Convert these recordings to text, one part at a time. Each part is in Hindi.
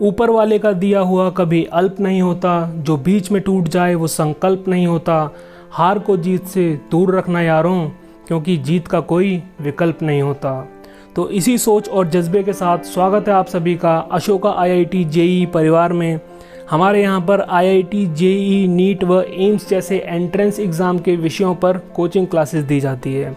ऊपर वाले का दिया हुआ कभी अल्प नहीं होता, जो बीच में टूट जाए वो संकल्प नहीं होता। हार को जीत से दूर रखना यारों, क्योंकि जीत का कोई विकल्प नहीं होता। तो इसी सोच और जज्बे के साथ स्वागत है आप सभी का अशोका आईआईटी जेईई परिवार में। हमारे यहाँ पर आईआईटी जेईई नीट व एम्स जैसे एंट्रेंस एग्ज़ाम के विषयों पर कोचिंग क्लासेस दी जाती है।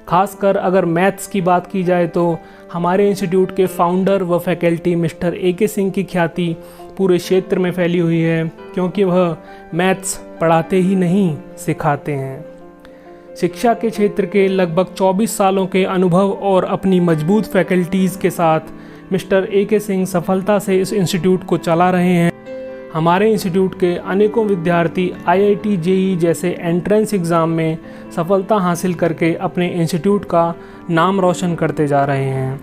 खासकर अगर मैथ्स की बात की जाए तो हमारे इंस्टीट्यूट के फाउंडर व फैकल्टी मिस्टर AK सिंह की ख्याति पूरे क्षेत्र में फैली हुई है, क्योंकि वह मैथ्स पढ़ाते ही नहीं सिखाते हैं। शिक्षा के क्षेत्र के लगभग 24 सालों के अनुभव और अपनी मजबूत फैकल्टीज़ के साथ मिस्टर AK सिंह सफलता से इस इंस्टीट्यूट को चला रहे हैं। हमारे इंस्टीट्यूट के अनेकों विद्यार्थी आईआईटी जेईई जैसे एंट्रेंस एग्ज़ाम में सफलता हासिल करके अपने इंस्टीट्यूट का नाम रोशन करते जा रहे हैं।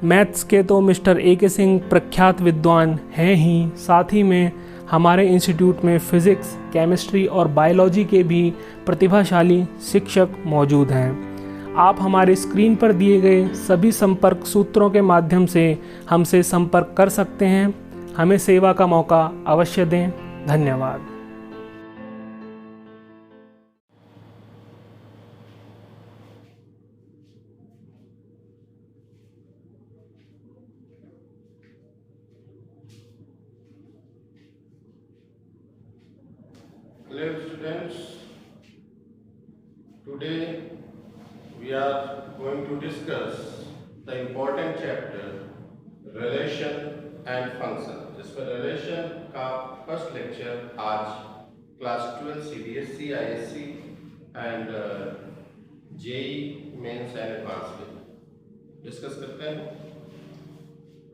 मैथ्स के तो मिस्टर AK सिंह प्रख्यात विद्वान हैं ही, साथ ही में हमारे इंस्टीट्यूट में फिज़िक्स, केमिस्ट्री और बायोलॉजी के भी प्रतिभाशाली शिक्षक मौजूद हैं। आप हमारे स्क्रीन पर दिए गए सभी संपर्क सूत्रों के माध्यम से हमसे संपर्क कर सकते हैं। हमें सेवा का मौका अवश्य दें। धन्यवाद। Hello students, today we are going to discuss the important chapter relation and function। जिसमें relation का फर्स्ट लेक्चर आज class 12 CBSE ISC and JEE mains and advance में डिस्कस करते हैं।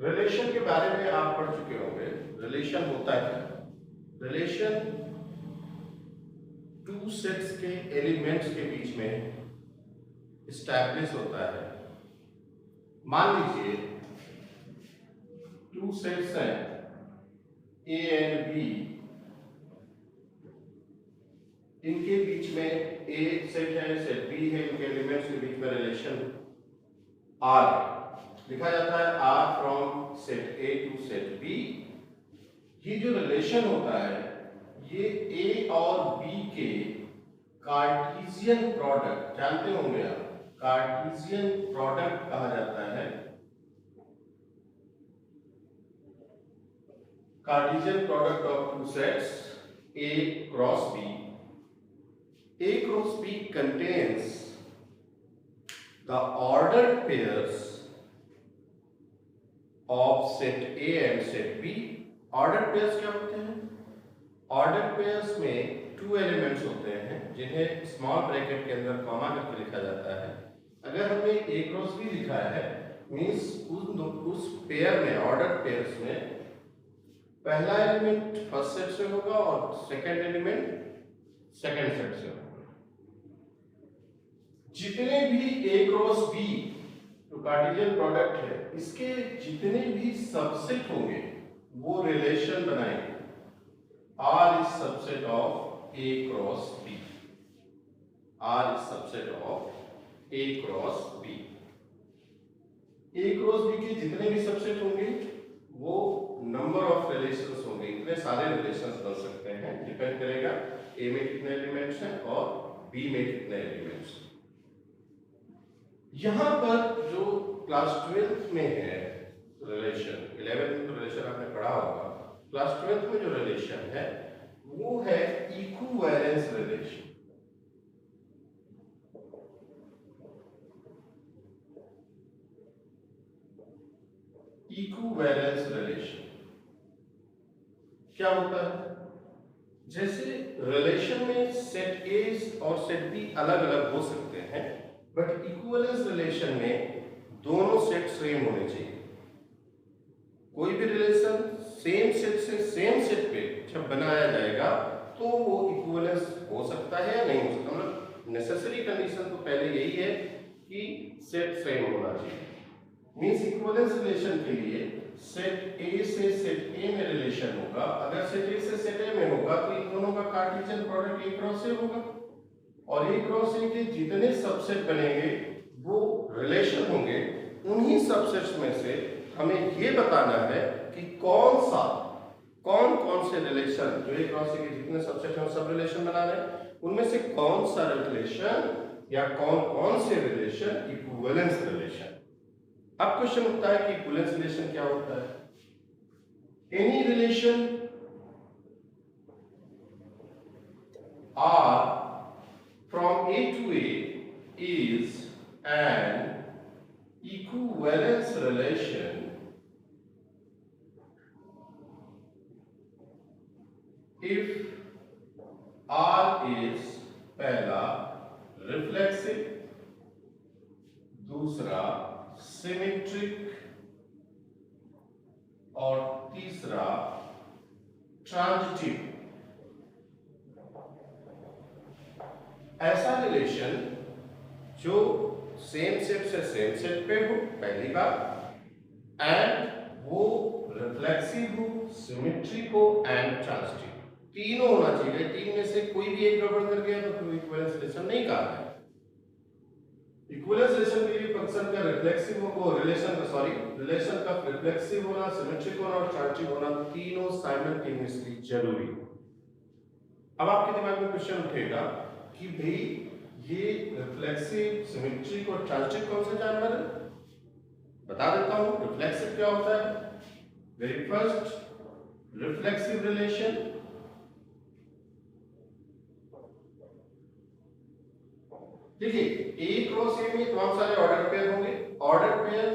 रिलेशन के बारे में आप पढ़ चुके होंगे। रिलेशन होता है, रिलेशन टू सेट्स के एलिमेंट्स के बीच में इस्टेब्लिश होता है। मान लीजिए टू सेट्स हैं A एंड B, इनके बीच में A सेट है, सेट B है, इनके एलिमेंट्स के बीच में रिलेशन R लिखा जाता है। R from set A to set B। ये जो रिलेशन होता है ये A और B के कार्टेशियन प्रोडक्ट, जानते होंगे आप, कार्टेशियन प्रोडक्ट कहा जाता है। Cartesian product of two sets A cross B। A cross B contains the ordered pairs of set A and set B। ordered pairs क्या होते हैं? ऑर्डर पेयर्स में टू एलिमेंट्स होते हैं जिन्हें स्मॉल ब्रैकेट के अंदर कॉमा करके लिखा जाता है। अगर हमने A क्रॉस B लिखा है मींस उस पेयर में, ऑर्डर पेयर्स में पहला एलिमेंट फर्स्ट सेट से होगा और सेकंड एलिमेंट सेकंड सेट से होगा। जितने भी A क्रॉस B जो कार्टेशियन प्रोडक्ट है, इसके जितने भी सबसेट होंगे वो रिलेशन बनाएंगे। R is subset of A cross B। R is subset of A cross B। A cross B के जितने भी सबसेट होंगे वो नंबर ऑफ रिलेशंस होंगे। इतने सारे रिलेशंस बन सकते हैं, डिपेंड करेगा A में कितने एलिमेंट्स हैं और B में कितने एलिमेंट्स। यहाँ पर जो क्लास 12th में है रिलेशन, 11th में तो रिलेशन आपने पढ़ा होगा, क्लास 12th में जो रिलेशन है वो है इक्विवेलेंस रिलेशन। इक्विवेलेंस रिलेशन क्या होता है? जैसे रिलेशन में सेट A और सेट B अलग अलग हो सकते हैं, बट इक्विवेलेंस रिलेशन में दोनों सेट सेम होने चाहिए। कोई भी रिलेशन सेम सेट से सेम सेट पे जब बनाया जाएगा तो वो इक्विवेलेंस हो सकता है या नहीं हो सकता। मतलब नेसेसरी कंडीशन तो पहले यही है कि सेट सेम होना चाहिए। मींस इक्विवेलेंस रिलेशन के लिए सेट A से सेट A में रिलेशन होगा। अगर सेट A से सेट A में होगा तो इन दोनों का Cartesian product A cross A होगा, और A क्रॉस A के जितने सबसेट बनेंगे वो रिलेशन होंगे। उन्हीं सबसेट्स में से हमें ये बताना है कि कौन सा कौन कौन से रिलेशन जो एक क्रॉस ए के जितने सबसेट हैं सब रिलेशन बना रहे हैं, उनमें से कौन सा रिलेशन या कौन कौन से रिलेशन इक्विवेलेंस रिलेशन। अब क्वेश्चन उठता है कि इक्विवेलेंस रिलेशन क्या होता है। Any relation R from A to A is an equivalence relation if R is पहला रिफ्लेक्सिव, दूसरा सिमेट्रिक और तीसरा ट्रांजिटिव। ऐसा रिलेशन जो सेम सेट से सेम सेट पे हो पहली बात, एंड वो रिफ्लेक्सिव हो, सिमेट्रिक हो एंड ट्रांजिटिव, तीनों होना चाहिए। तीन में से कोई भी एक गड़बड़ कर गया तो इक्विवेलेंस रिलेशन नहीं कहा है। इक्विवेलेंस रिलेशन के लिए फंक्शन का रिफ्लेक्सिव हो, रिलेशन का रिफ्लेक्सिव होना, सिमेट्रिक होना और ट्रांजिटिव होना, तीनों साइमल्टेनियसली जरूरी। अब आपके दिमाग में क्वेश्चन उठेगा कि भाई ये रिफ्लेक्सिव, सिमेट्रिक और ट्रांजिटिव कौन से जानवर है? बता देता हूं। रिफ्लेक्सिव क्या होता है? वेरी फर्स्ट, रिफ्लेक्सिव रिलेशन देखिए ए क्रॉस ए में तमाम सारे ऑर्डर पेयर होंगे। ऑर्डर पेयर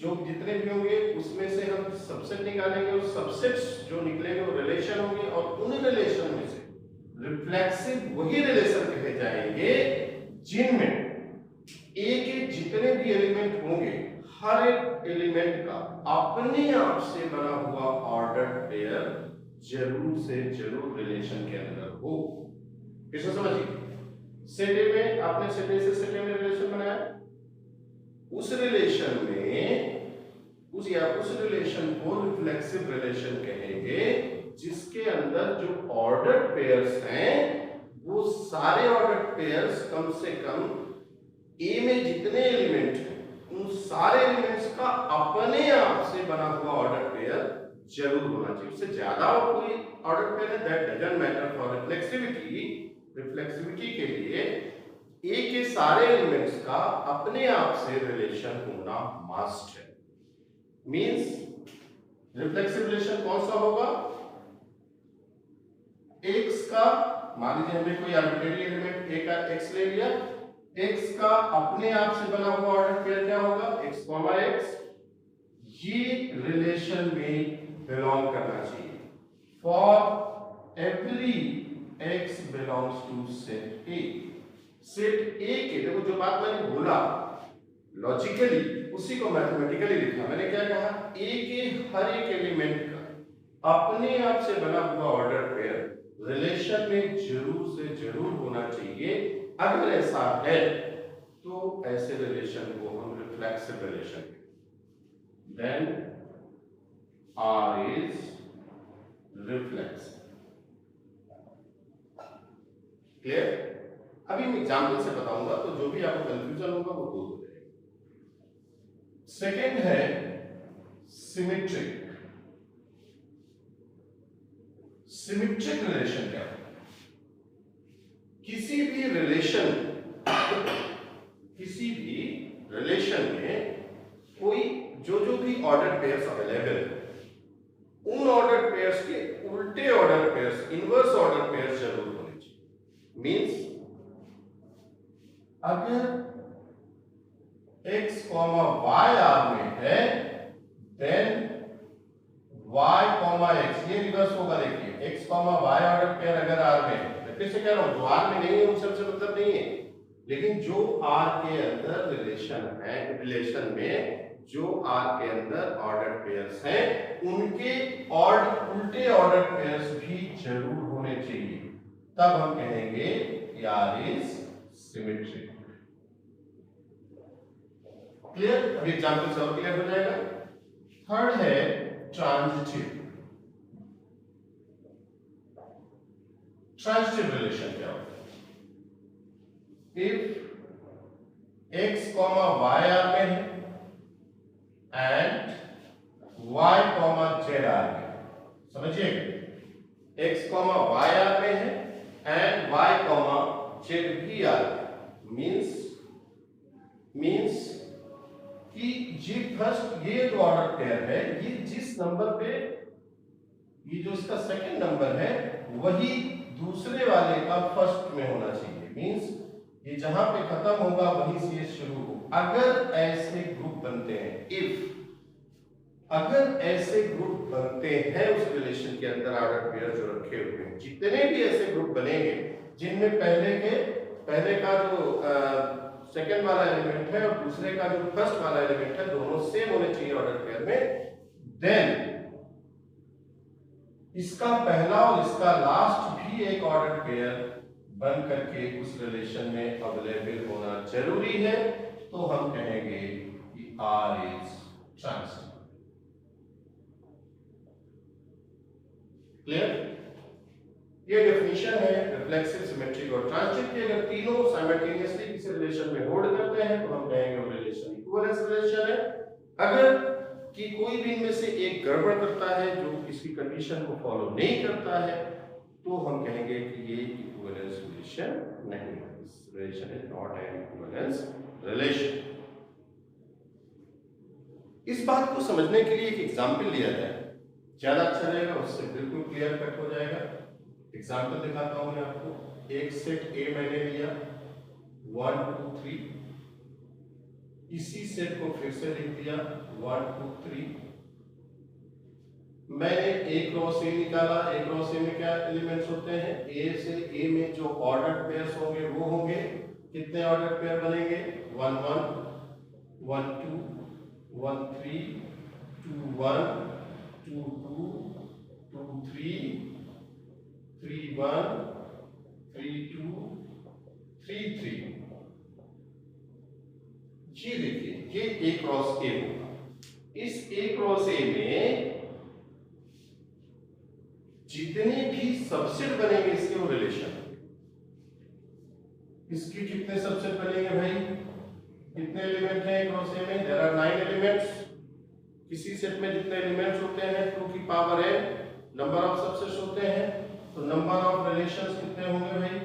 जो जितने भी होंगे उसमें से हम सबसेट निकालेंगे और सबसेट्स जो निकलेंगे वो रिलेशन होंगे, और उन रिलेशन में से रिफ्लेक्सिव वही रिलेशन कहे जाएंगे जिनमें ए के जितने भी एलिमेंट होंगे हर एक एलिमेंट का अपने आप से बना हुआ ऑर्डर पेयर जरूर से जरूर रिलेशन के अंदर हो। इसे समझिए, सेट ए में आपने सेट ए से सेट ए में रिलेशन बनाया, उस रिलेशन को रिफ्लेक्सिव रिलेशन कहेंगे जिसके अंदर जो ऑर्डर पेयर्स हैं वो सारे ऑर्डर पेयर्स कम से कम ए में जितने एलिमेंट हैं उन सारे एलिमेंट्स का अपने आप से बना हुआ ऑर्डर पेयर जरूर होना चाहिए। उससे ज्यादा कोई ऑर्डर पेयर है that doesn't matter for reflexivity. Reflexivity के लिए ए के सारे एलिमेंट्स का अपने आप से रिलेशन होना मस्ट है। मींस रिफ्लेक्सिव रिलेशन कौन सा होगा? x का, मान लीजिए हमने कोई आर्बिट्रेरी एलिमेंट a का x ले लिया, x का अपने आप से बना हुआ ऑर्डर पेयर क्या होगा? x, ये रिलेशन में बिलोंग करना चाहिए। For every x belongs to set A। Set A के, देखो जो बात मैंने बोला लॉजिकली उसी को मैथमेटिकली लिखा। मैंने क्या कहा? A के हर एक एलिमेंट का अपने आप से बना हुआ ऑर्डर पेयर रिलेशन में जरूर से जरूर होना चाहिए। अगर ऐसा है तो ऐसे रिलेशन को हम रिफ्लेक्सिव रिलेशन कहते हैं। Then R is reflexive. Clear? अभी मैं एग्जांपल से बताऊंगा तो जो भी आपको कंफ्यूजन होगा वो दूर हो जाएगा। सेकेंड है सिमेट्रिक। सिमेट्रिक रिलेशन क्या है? किसी भी रिलेशन में कोई जो भी ऑर्डर पेयर्स अवेलेबल है उन ऑर्डर पेयर्स के उल्टे order pairs, inverse order pairs जरूर होने चाहिए। मींस अगर x, y R में है देन y, x ये रिवर्स होगा। देखिए x, y ऑर्डर पेयर अगर R में है, फिर से कह रहा हूं जो R में नहीं है उन सबसे मतलब नहीं है, लेकिन जो R के अंदर रिलेशन में जो R के अंदर ऑर्डर पेयर्स हैं उनके उल्टे ऑर्डर पेयर्स भी जरूर होने चाहिए, तब हम कहेंगे R इज सिमेट्रिक। क्लियर? अभी एग्जांपल से और क्लियर हो जाएगा। थर्ड है ट्रांजिटिव। ट्रांजिटिव रिलेशन क्या होता है? इफ x, y R में है एंड y, जेड आर में, समझिए x कॉमा वाई आर में है एंड y कॉमा जेड भी आर में, मींस कि ये फर्स्ट ये जो ऑर्डर पेयर है ये जिस नंबर पे ये जो इसका सेकंड नंबर है वही दूसरे वाले का फर्स्ट में होना चाहिए, मींस ये जहां पे खत्म होगा वहीं से शुरू हो। अगर ऐसे ग्रुप बनते हैं, अगर ऐसे ग्रुप बनते हैं उस रिलेशन के अंदर ऑर्डर पेयर जो रखे हुए हैं, जितने भी ऐसे ग्रुप बनेंगे जिनमें पहले का जो सेकंड वाला एलिमेंट है और दूसरे का जो फर्स्ट वाला एलिमेंट है दोनों सेम होने चाहिए ऑर्डर पेयर में, देन इसका पहला और इसका लास्ट भी एक ऑर्डर पेयर बन करके उस रिलेशन में अवेलेबल होना जरूरी है, तो हम कहेंगे कि R इज ट्रांजिटिव। क्लियर? ये डेफिनेशन है रिफ्लेक्सिव, सिमेट्रिक और ट्रांजिटिव की। अगर तीनों साइमल्टेनियसली किसी रिलेशन में होल्ड करते हैं तो हम कहेंगे वो रिलेशन इक्विवेलेंस रिलेशन है। अगर कि कोई भी इनमें से एक गड़बड़ करता है जो किसी कंडीशन को फॉलो नहीं करता है तो हम कहेंगे कि ये इक्विवेलेंस रिलेशन नहीं है, this relation is not an equivalence relation. इस बात को समझने के लिए एक एग्जांपल लिया जाए, ज्यादा अच्छा रहेगा, उससे बिल्कुल क्लियर कट हो जाएगा। एग्जांपल दिखाता हूं मैं आपको। एक सेट ए मैंने लिया 1 2 3, इसी सेट को फिर से लिख दिया 1 2 3। मैंने ए क्रॉस ए निकाला। ए क्रॉस ए में क्या एलिमेंट्स होते हैं, ए से ए में जो ऑर्डर पेयर्स होंगे वो होंगे, कितने ऑर्डर पेयर बनेंगे, 1 1 1 2 1 3 2 1 2 2 2 3 3 1 3 2 3 3। ये देखिए ये ए क्रॉस ए होगा। इस ए क्रॉस ए में जितने भी सबसेट बनेंगे इसके वो रिलेशन, इसके कितने सबसेट बनेंगे भाई, कितने एलिमेंट हैं ए क्रॉस ए में, देयर आर 9 एलिमेंट्स। किसी सेट में जितने एलिमेंट्स होते हैं 2 की power n number of subsets होते हैं, तो नंबर ऑफ रिलेशंस कितने होंगे भाई,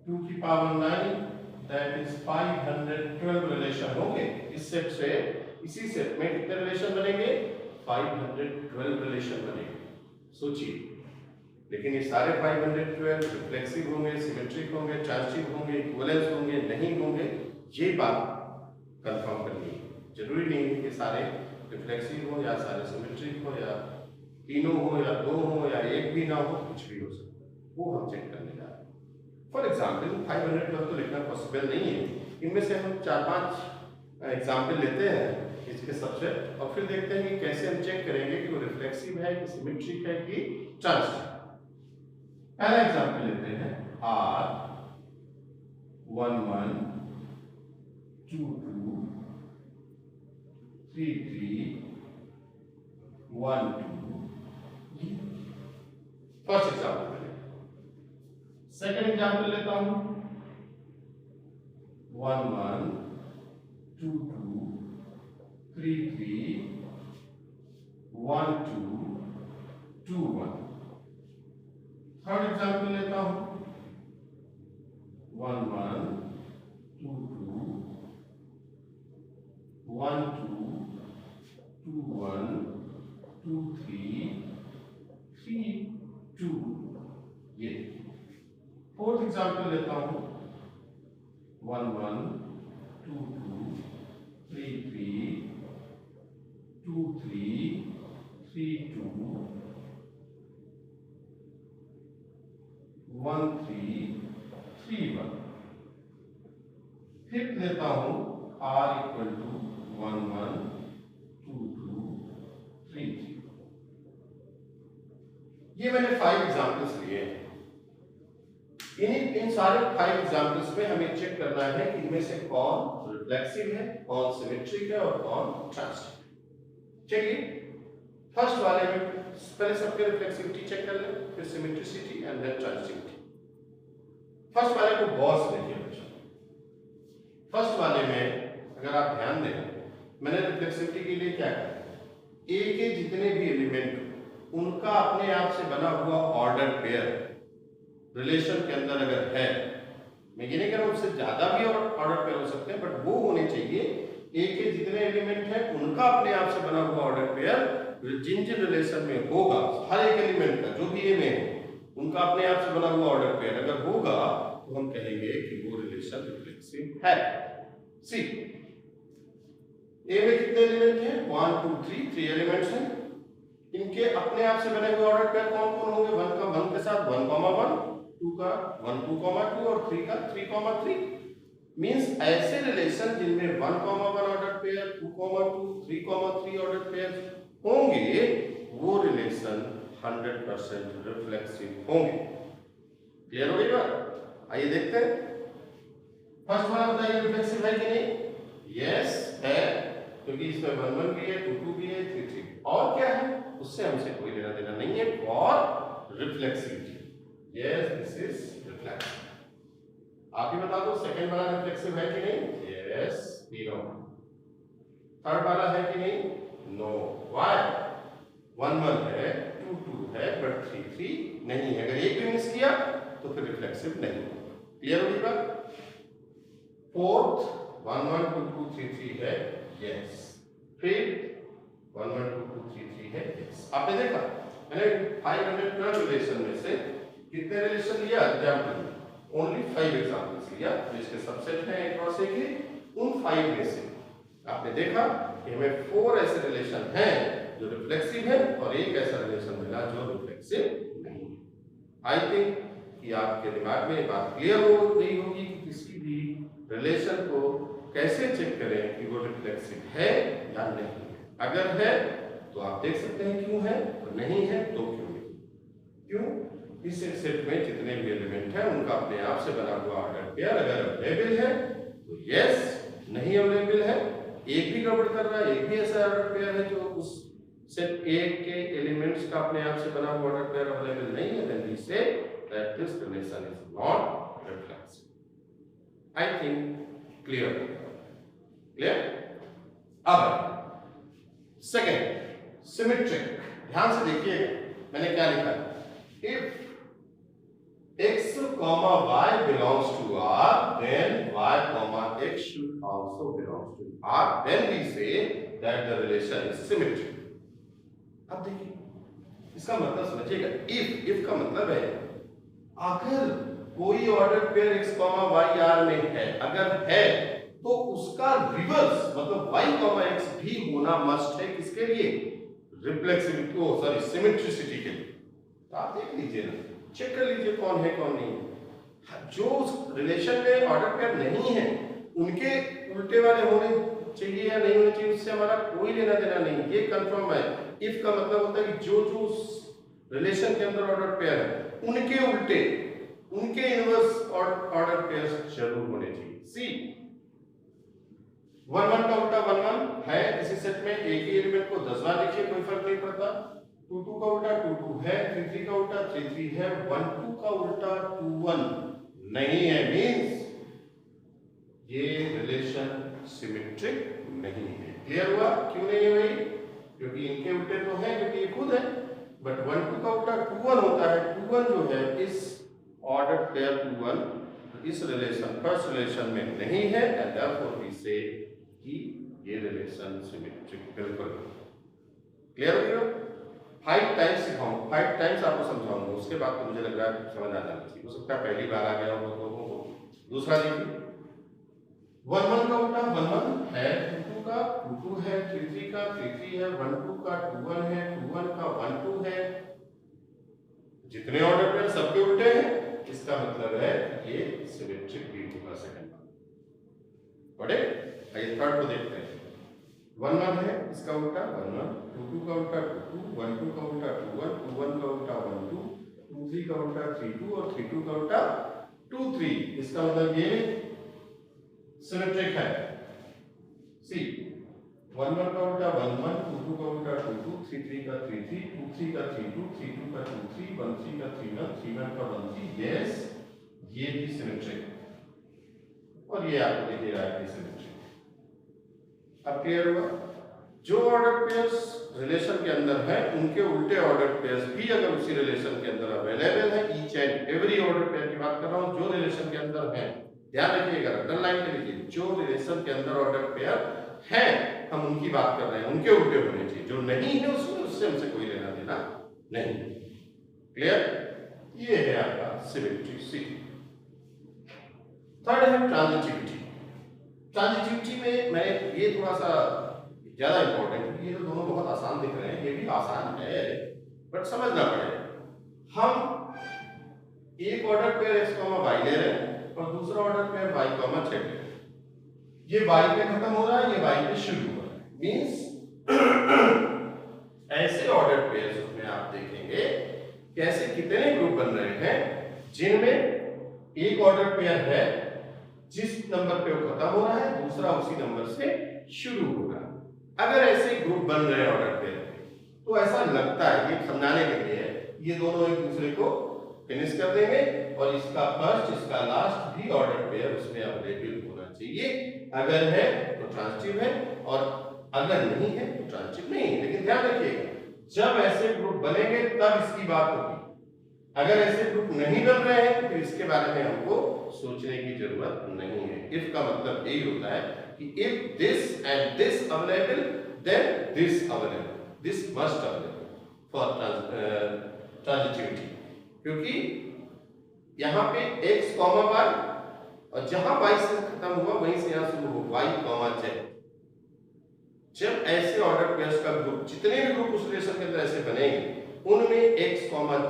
2 की पावर 9, दैट इज 512 रिलेशन होंगे इस सेट से। इसी सेट में कितने रिलेशन बनेंगे, 512 रिलेशन बनेंगे। सोचिए, लेकिन ये सारे 512 रिफ्लेक्सिव होंगे, सिमेट्रिक होंगे, ट्रांजिटिव होंगे, इक्विवेलेंस होंगे, नहीं होंगे, ये बात कंफर्म करनी है। जरूरी नहीं है कि सारे रिफ्लेक्सिव हो या सारे सिमेट्रिक हो या तीनों हो या दो हो या एक भी ना हो, कुछ भी हो सकता है, वो हम चेक करने जा रहे हैं। फॉर एग्जाम्पल 512 तो लिखना पॉसिबल नहीं है, इनमें से हम 4-5 एग्जाम्पल लेते हैं इसके सबसेट और फिर देखते हैं कि कैसे हम चेक करेंगे कि वो रिफ्लेक्सिव है कि सिमेट्रिक है कि ट्रांजिटिव। पहला एग्जाम्पल लेते हैं R 1 1 2 2 3 3 1 2। फर्स्ट एग्जाम्पल लेते हैं। सेकंड एग्जाम्पल लेता हूं 1 1 2 2 3 3 1 2 2 1। थर्ड एग्जाम्पल लेता हूं 1 1 2 2 1 2 2 1 2 3 3 2। ये फोर्थ एग्जाम्पल लेता हूं 1 1 2 2 3 3 2 3 3 2 1 3 3 1। फिर लेता हूं R इक्वल टू 1 1 2 2 3 3। ये मैंने 5 एग्जाम्पल्स लिए हैं। इन सारे 5 एग्जाम्पल्स में हमें चेक करना है कि इनमें से कौन रिफ्लेक्सिव है, कौन सिमेट्रिक है और कौन ट्रांजिटिव। चलिए फर्स्ट वाले में पहले सबके रिफ्लेक्सिविटी चेक कर लें, फिर symmetricity and then transitivity. First वाले को गौर से देखिए बच्चों। फर्स्ट वाले में अगर आप ध्यान दें मैंने रिफ्लेक्सिविटी के लिए क्या कहा, ए के जितने भी एलिमेंट उनका अपने आप से बना हुआ ऑर्डर पेयर रिलेशन के अंदर अगर है, मैं ये नहीं कह रहा हूं उससे ज्यादा भी ऑर्डर पेयर हो सकते हैं, बट वो होने चाहिए ए के जितने एलिमेंट हैं उनका अपने आप से बना हुआ ऑर्डर पेयर जिन जिन रिलेशन में होगा, हर एक एलिमेंट का जो भी ए में है उनका अपने आप से बना हुआ ऑर्डर पेयर अगर होगा तो हम कहेंगे कि वो रिलेशन रिफ्लेक्सिव है। सी ए में कितने एलिमेंट हैं, 1 2 3 एलिमेंट्स हैं, इनके अपने आप से बने हुए ऑर्डर पेयर कौन कौन होंगे, 1 का 1 के साथ 1 1, 2 का 1 2 2 और 3 का 3 3। मींस ऐसे रिलेशन जिनमें 1 1 ऑर्डर पेयर, 2 2 3 3 ऑर्डर पेयर होंगे वो रिलेशन 100% रिफ्लेक्सिव होंगे। क्लियर हो गई बात? आइए देखते हैं। फर्स्ट वाला बताइए रिफ्लेक्सिव है कि नहीं? यस है, क्योंकि इसमें 1 1 भी है, 2 2 भी है, 3 3। और क्या है उससे हमसे कोई लेना देना नहीं है, और reflexivity. Yes this is reflexive. आप ही बता दो सेकंड वाला रिफ्लेक्सिव है कि नहीं? Yes we know. थर्ड वाला है कि नहीं? नो। व्हाई? 1 1 है, 2 2 है, बट 3 3 नहीं है। अगर एक भी मिस किया तो फिर रिफ्लेक्सिव नहीं होगा। क्लियर होगी बात? फोर्थ 1 1 2 2 3 3 है, यस। फिफ्थ 1 1 2 2 3 3 है, यस। आपने देखा मैंने 512 रिलेशन में से कितने रिलेशन लिया? एग्जाम्पल ओनली 5 एग्जाम्पल्स लिया जो इसके सबसेट हैं A क्रॉस A के। उन 5 में से आपने देखा कि हमें 4 ऐसे रिलेशन हैं जो रिफ्लेक्सिव है और एक ऐसा रिलेशन मिला जो रिफ्लेक्सिव नहीं है। आई थिंक कि आपके दिमाग में बात क्लियर हो गई होगी कि किसी भी रिलेशन को कैसे चेक करें कि वो रिफ्लेक्सिव है या नहीं। अगर है तो आप देख सकते हैं क्यों है, और नहीं है तो क्यों नहीं। क्यों? इस सेट में जितने भी एलिमेंट हैं उनका अपने आप से बना हुआ ऑर्डर पेयर अगर अवेलेबल है तो यस, नहीं अवेलेबल है, एक भी गड़बड़ कर रहा है, एक भी ऐसा ऑर्डर पेयर है जो उस सेट ए के एलिमेंट्स का अपने आप से बना हुआ ऑर्डर पेयर अवेलेबल नहीं है, then we say that this relation is not reflexive. I think clear clear. अब सेकंड सिमेट्रिक, ध्यान से देखिएगा मैंने क्या लिखा है। If x comma y belongs to R, then y comma x should also belong to R, then we say that the relation is symmetric। अब देखिए इसका मतलब समझिएगा, if का मतलब है अगर कोई order pair x comma y R में है, अगर है तो उसका रिवर्स मतलब y comma x भी होना मस्ट है। किसके लिए? रिफ्लेक्सिविटी सॉरी सिमेट्रिसिटी के लिए। तो आप देख लीजिए ना, चेक कर लीजिए कौन है कौन नहीं है। जो रिलेशन में ऑर्डर पेयर नहीं है उनके उल्टे वाले होने चाहिए या नहीं होने चाहिए उससे हमारा कोई लेना देना नहीं, ये कंफर्म है। इफ का मतलब होता है कि जो जो रिलेशन के अंदर ऑर्डर पेयर है उनके उल्टे, उनके इनवर्स ऑर्डर पेयर जरूर होने चाहिए। सी 1 1 का उल्टा 1 1 है किसी सेट में, एक ही एलिमेंट को 10 बार लिखिए कोई फर्क नहीं पड़ता। 2 2 का उल्टा 2 2 है, 3 3 का उल्टा 3 3 है, 1 2 का उल्टा 2 1 नहीं है। मींस ये रिलेशन सिमेट्रिक नहीं है। क्लियर हुआ? क्यों नहीं है भाई? क्योंकि इनके उल्टे तो है, क्योंकि ये खुद है, बट 1 2 का उल्टा 2 1 होता है। 2 1 जो है इस ऑर्डर पेयर 2 1 इस रिलेशन फर्स्ट रिलेशन में नहीं है, एंड देयरफॉर वी से कि ये रिलेशन सिमेट्रिक बिल्कुल। क्लियर हो गया? 5 टाइम्स सिखाऊं, 5 टाइम्स आपको समझाऊंगा, उसके बाद तो मुझे लग रहा है समझ आ जाना चाहिए। हो सकता है पहली बार आ गया हो लोगों को। दूसरा देखिए 1 1 का उल्टा 1 1 है, 2 2 का 2 2 है, 3 3 का 3 3 है, 1 2 का 2 1 है, 2 1 का 1 2 है। जितने ऑर्डर पेयर सबके उल्टे हैं, इसका मतलब है ये सिमेट्रिक भी होगा। सेकंड पढ़े? आइए थर्ड को देखते हैं। 1 1 है, इसका उल्टा 1 1, 2 2 का उल्टा 2 2, 1 2 का उल्टा 2 1, 2 1 का उल्टा 1 2, 2 3 का उल्टा 3 2 और 3 2 का उल्टा 2 3। इसका मतलब ये सिमेट्रिक है। सी 1 1 का उल्टा 1 1, 2 2 का उल्टा 2 2, 3 3 का 3 3, 2 3 का 3 2, 3 2 का 2 3, 1 3 का 3 1, 3 1 का 1 3। यस, ये भी सिमेट्रिक है और ये आपको दिखेगा कि सिमेट्रिक। अब क्लियर हुआ? जो ऑर्डर पेयर्स रिलेशन के अंदर हैं उनके उल्टे ऑर्डर पेयर्स भी अगर उसी रिलेशन के अंदर अवेलेबल है, each and every order pair की बात कर रहा हूं जो रिलेशन के अंदर है, ध्यान रखिएगा, अंडरलाइन कर लीजिए, जो रिलेशन के अंदर ऑर्डर पेयर है हम उनकी बात कर रहे हैं, उनके उल्टे होने चाहिए, जो नहीं है उसमें उससे हमसे कोई लेना देना नहीं। क्लियर? ये है आपका सिमेट्री सी। थर्ड है ट्रांजिटिविटी। ट्रांजिटिविटी में मैं ये थोड़ा सा ज्यादा इंपॉर्टेंट, ये तो दोनों बहुत आसान दिख रहे हैं, ये भी आसान है बट समझना पड़ेगा। हम एक ऑर्डर पेयर x, y ले रहे हैं और दूसरा ऑर्डर पेयर y, z ले रहे हैं। ये y पे खत्म हो रहा है, ये y पे शुरू हो रहा है। मींस ऐसे ऑर्डर पेयर्स में आप देखेंगे कैसे कितने ग्रुप बन रहे हैं जिनमें एक ऑर्डर पेयर है जिस नंबर पे वो खत्म हो रहा है, दूसरा उसी नंबर से शुरू हो रहा है। अगर ऐसे ग्रुप बन रहे हैं ऑर्डर पेयर तो ऐसा लगता है, ये समझाने के लिए ये दोनों एक दूसरे को फिनिश कर देंगे और इसका फर्स्ट इसका लास्ट भी ऑर्डर पेयर उसमें अवेलेबल होना चाहिए। अगर है तो ट्रांजिटिव है और अगर नहीं है तो ट्रांजिटिव नहीं है। लेकिन ध्यान रखिएगा जब ऐसे ग्रुप बनेंगे तब इसकी बात होगी, अगर ऐसे ग्रुप नहीं बन रहे हैं तो फिर इसके बारे में हमको सोचने की जरूरत नहीं है। इफ का मतलब यही होता है कि if this and this available then this available, this must available for transitivity, क्योंकि यहां पे x, y और जहां y से खत्म हुआ वहीं से यहां शुरू हो y, z। जब ऐसे ऑर्डर पेयर्स का ग्रुप, जितने भी ग्रुप उस रिलेशन के अंदर ऐसे बनेंगे उनमें x,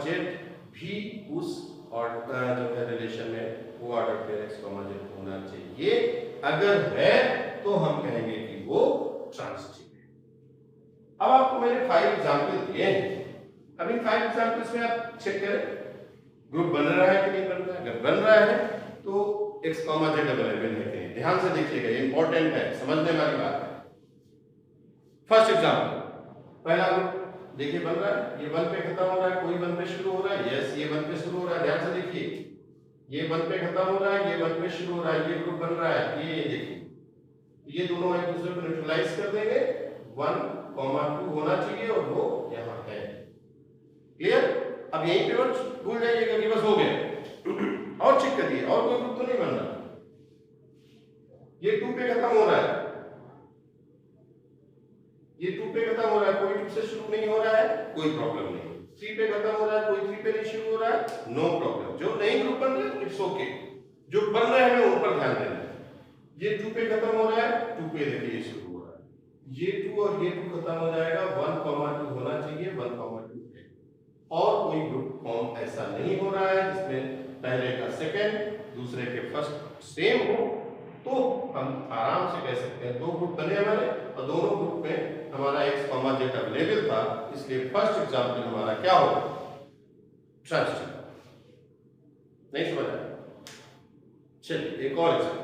z भी उस और जो है रिलेशन में वो ऑर्डर पेयर x, z होना चाहिए। अगर है तो हम कहेंगे कि वो ट्रांजिटिव है। अब आपको मैंने 5 एग्जांपल दिए हैं, अब इन 5 एग्जांपल्स में आप चेक करें ग्रुप बन रहा है कि नहीं बन रहा है। अगर बन रहा है तो x, z अवेलेबल है कि नहीं, ध्यान से देखिएगा, ये इंपॉर्टेंट है, समझने वाली बात है। फर्स्ट एग्जांपल, पहला ग्रुप देखिए बन रहा है, ये 1 पे खत्म हो रहा है, कोई 1 पे शुरू हो रहा है, यस ये 1 पे शुरू हो रहा है, ध्यान से देखिए, ये 1 पे खत्म हो रहा है, ये 1 पे शुरू हो रहा है, ये ग्रुप बन रहा है, ये देखिए, ये दोनों एक दूसरे को न्यूट्रलाइज कर देंगे, 1, 2 होना चाहिए और वो यहाँ है। क्लियर? अब यहीं पे बस भूल जाइएगा कि बस हो गया और चेक करिए और कोई ग्रुप तो नहीं बन रहा, ये 2 पे खत्म हो रहा है, ये 2 पे खत्म हो रहा है, कोई 2 से शुरू नहीं हो रहा है, कोई प्रॉब्लम नहीं। 3 पे खत्म हो रहा है, कोई 3 पे नहीं शुरू हो रहा है, नो प्रॉब्लम। जो नई ग्रुप बन रहे हैं इट्स ओके, जो बन रहे हैं उन पर ध्यान देना है। ये 2 पे खत्म हो रहा है, 2 पे देखिए शुरू हो रहा है, ये 2 और ये 2 खत्म हो जाएगा, 1, 2 होना चाहिए, 1, 2 है। और कोई ग्रुप फॉर्म ऐसा नहीं हो रहा है जिसमें पहले का सेकंड दूसरे के फर्स्ट सेम हो, तो हम आराम से कह सकते हैं 2 ग्रुप बने हमारे और दोनों ग्रुप में हमारा x, z अवेलेबल था, इसलिए फर्स्ट एग्जांपल हमारा क्या होगा, ट्रांजिटिव। नहीं समझ आया? चलिए एक और एग्जांपल,